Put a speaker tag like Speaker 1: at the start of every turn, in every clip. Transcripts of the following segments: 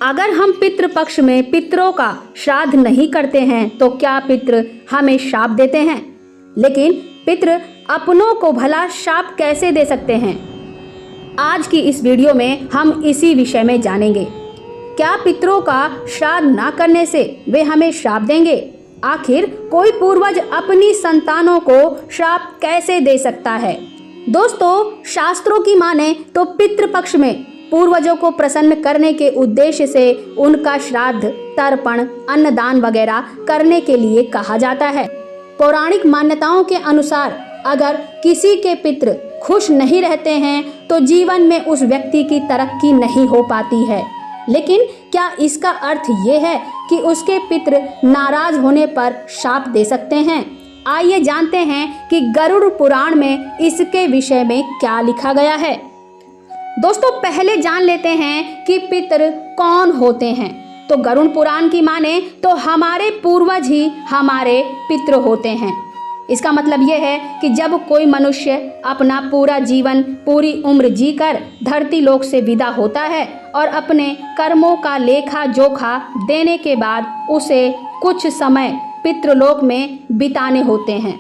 Speaker 1: अगर हम पितृपक्ष में पितरों का श्राद्ध नहीं करते हैं तो क्या पितृ हमें शाप देते हैं? लेकिन पितृ अपनों को भला शाप कैसे दे सकते हैं? आज की इस वीडियो में हम इसी विषय में जानेंगे। क्या पितरों का श्राद्ध ना करने से वे हमें श्राप देंगे? आखिर कोई पूर्वज अपनी संतानों को श्राप कैसे दे सकता है? दोस्तों, शास्त्रों की माने तो पितृपक्ष में पूर्वजों को प्रसन्न करने के उद्देश्य से उनका श्राद्ध, तर्पण, अन्नदान वगैरह करने के लिए कहा जाता है। पौराणिक मान्यताओं के अनुसार अगर किसी के पितृ खुश नहीं रहते हैं तो जीवन में उस व्यक्ति की तरक्की नहीं हो पाती है। लेकिन क्या इसका अर्थ ये है कि उसके पितृ नाराज होने पर शाप दे सकते हैं? आइए जानते हैं कि गरुड़ पुराण में इसके विषय में क्या लिखा गया है। दोस्तों, पहले जान लेते हैं कि पितृ कौन होते हैं। तो गरुड़ पुराण की माने तो हमारे पूर्वज ही हमारे पितृ होते हैं। इसका मतलब यह है कि जब कोई मनुष्य अपना पूरा जीवन, पूरी उम्र जीकर धरती लोक से विदा होता है और अपने कर्मों का लेखा जोखा देने के बाद उसे कुछ समय पितृलोक में बिताने होते हैं।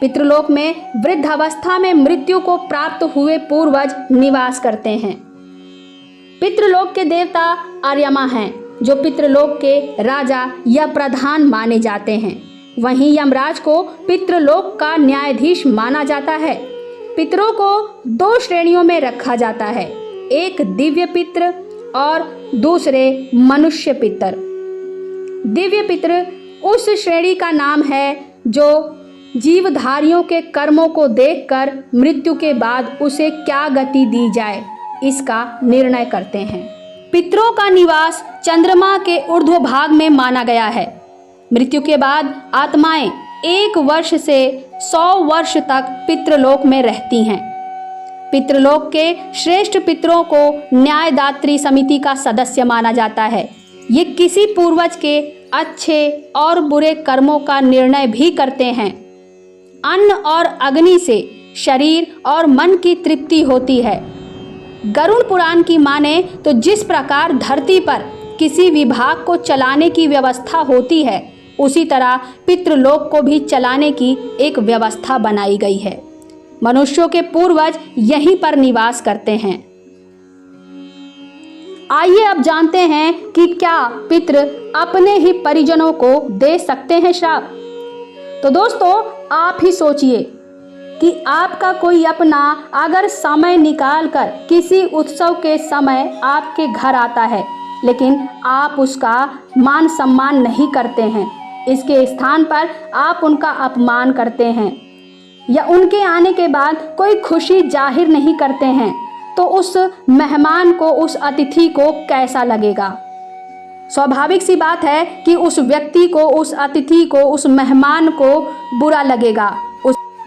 Speaker 1: पितृलोक में वृद्धावस्था में मृत्यु को प्राप्त हुए पूर्वज निवास करते हैं। पितृलोक के देवता आर्यमा हैं, जो पितृलोक के राजा या प्रधान माने जाते हैं। वहीं यमराज को पितृलोक का न्यायाधीश माना जाता है। पितरों को दो श्रेणियों में रखा जाता है, एक दिव्य पितृ और दूसरे मनुष्य पितर। दिव्य पितृ उस श्रेणी का नाम है जो जीवधारियों के कर्मों को देखकर मृत्यु के बाद उसे क्या गति दी जाए इसका निर्णय करते हैं। पितरों का निवास चंद्रमा के ऊर्ध्व भाग में माना गया है। मृत्यु के बाद आत्माएं 1 वर्ष से 100 वर्ष तक पितृलोक में रहती हैं। पितृलोक के श्रेष्ठ पितरों को न्यायदात्री समिति का सदस्य माना जाता है। ये किसी पूर्वज के अच्छे और बुरे कर्मों का निर्णय भी करते हैं। अन्न और अग्नि से शरीर और मन की तृप्ति होती है। गरुड़ पुराण की माने तो जिस प्रकार धरती पर किसी विभाग को चलाने की व्यवस्था होती है, उसी तरह पितृलोक को भी चलाने की एक व्यवस्था बनाई गई है। मनुष्यों के पूर्वज यहीं पर निवास करते हैं। आइए अब जानते हैं कि क्या पितृ अपने ही परिजनों को दे सकते हैं श्राप। तो दोस्तों, आप ही सोचिए कि आपका कोई अपना अगर समय निकालकर किसी उत्सव के समय आपके घर आता है, लेकिन आप उसका मान सम्मान नहीं करते हैं, इसके स्थान पर आप उनका अपमान करते हैं या उनके आने के बाद कोई खुशी जाहिर नहीं करते हैं, तो उस मेहमान को, उस अतिथि को कैसा लगेगा? स्वाभाविक सी बात है कि उस व्यक्ति को, उस अतिथि को, उस मेहमान को बुरा लगेगा।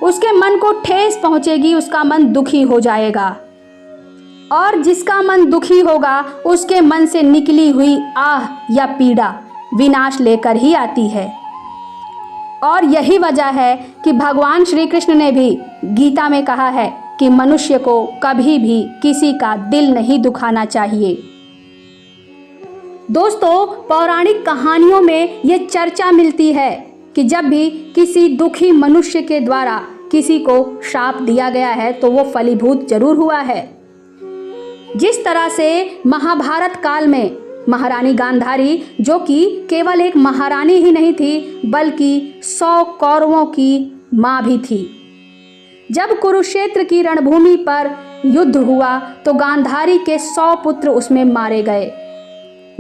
Speaker 1: उसके मन को ठेस पहुंचेगी, उसका मन दुखी हो जाएगा। और जिसका मन दुखी होगा उसके मन से निकली हुई आह या पीड़ा विनाश लेकर ही आती है। और यही वजह है कि भगवान श्री कृष्ण ने भी गीता में कहा है कि मनुष्य को कभी भी किसी का दिल नहीं दुखाना चाहिए। दोस्तों, पौराणिक कहानियों में ये चर्चा मिलती है कि जब भी किसी दुखी मनुष्य के द्वारा किसी को श्राप दिया गया है तो वो फलीभूत जरूर हुआ है। जिस तरह से महाभारत काल में महारानी गांधारी, जो कि केवल एक महारानी ही नहीं थी बल्कि 100 कौरवों की माँ भी थी, जब कुरुक्षेत्र की रणभूमि पर युद्ध हुआ तो गांधारी के 100 पुत्र उसमें मारे गए।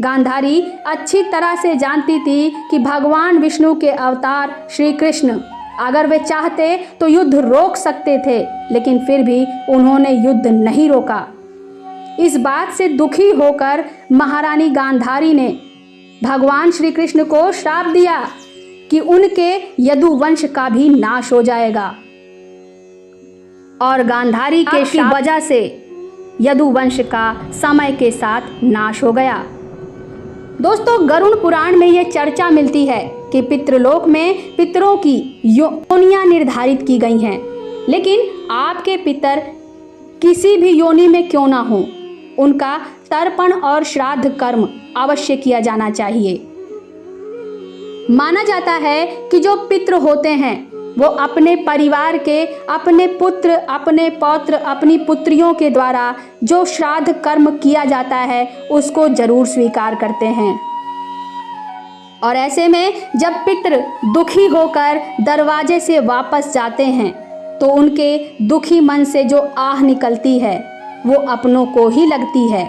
Speaker 1: गांधारी अच्छी तरह से जानती थी कि भगवान विष्णु के अवतार श्री कृष्ण अगर वे चाहते तो युद्ध रोक सकते थे, लेकिन फिर भी उन्होंने युद्ध नहीं रोका। इस बात से दुखी होकर महारानी गांधारी ने भगवान श्री कृष्ण को श्राप दिया कि उनके यदुवंश का भी नाश हो जाएगा। और गांधारी के श्राप की वजह से यदुवंश का समय के साथ नाश हो गया। दोस्तों, गरुड़ पुराण में यह चर्चा मिलती है कि पितृलोक में पितरों की योनियां निर्धारित की गई हैं, लेकिन आपके पितर किसी भी योनि में क्यों ना हो, उनका तर्पण और श्राद्ध कर्म अवश्य किया जाना चाहिए। माना जाता है कि जो पितृ होते हैं वो अपने परिवार के, अपने पुत्र, अपने पौत्र, अपनी पुत्रियों के द्वारा जो श्राद्ध कर्म किया जाता है उसको जरूर स्वीकार करते हैं। और ऐसे में जब पितृ दुखी होकर दरवाजे से वापस जाते हैं तो उनके दुखी मन से जो आह निकलती है वो अपनों को ही लगती है।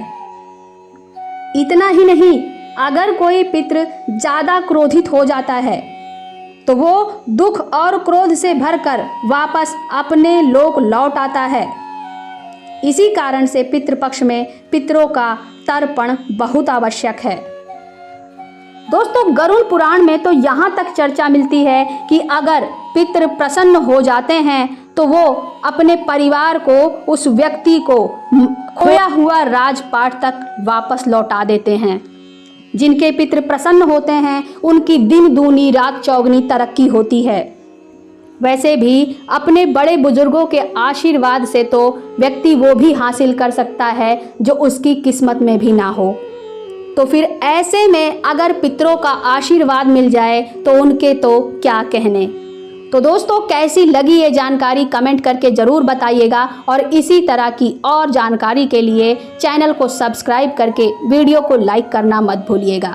Speaker 1: इतना ही नहीं, अगर कोई पितृ ज़्यादा क्रोधित हो जाता है तो वो दुख और क्रोध से भरकर वापस अपने लोक लौट आता है। इसी कारण से पितृपक्ष में पितरों का तर्पण बहुत आवश्यक है। दोस्तों, गरुड़ पुराण में तो यहाँ तक चर्चा मिलती है कि अगर पितृ प्रसन्न हो जाते हैं तो वो अपने परिवार को, उस व्यक्ति को खोया हुआ राजपाट तक वापस लौटा देते हैं। जिनके पितृ प्रसन्न होते हैं उनकी दिन दूनी रात चौगनी तरक्की होती है। वैसे भी अपने बड़े बुजुर्गों के आशीर्वाद से तो व्यक्ति वो भी हासिल कर सकता है जो उसकी किस्मत में भी ना हो। तो फिर ऐसे में अगर पितरों का आशीर्वाद मिल जाए तो उनके तो क्या कहने। तो दोस्तों, कैसी लगी ये जानकारी कमेंट करके ज़रूर बताइएगा और इसी तरह की और जानकारी के लिए चैनल को सब्सक्राइब करके वीडियो को लाइक करना मत भूलिएगा।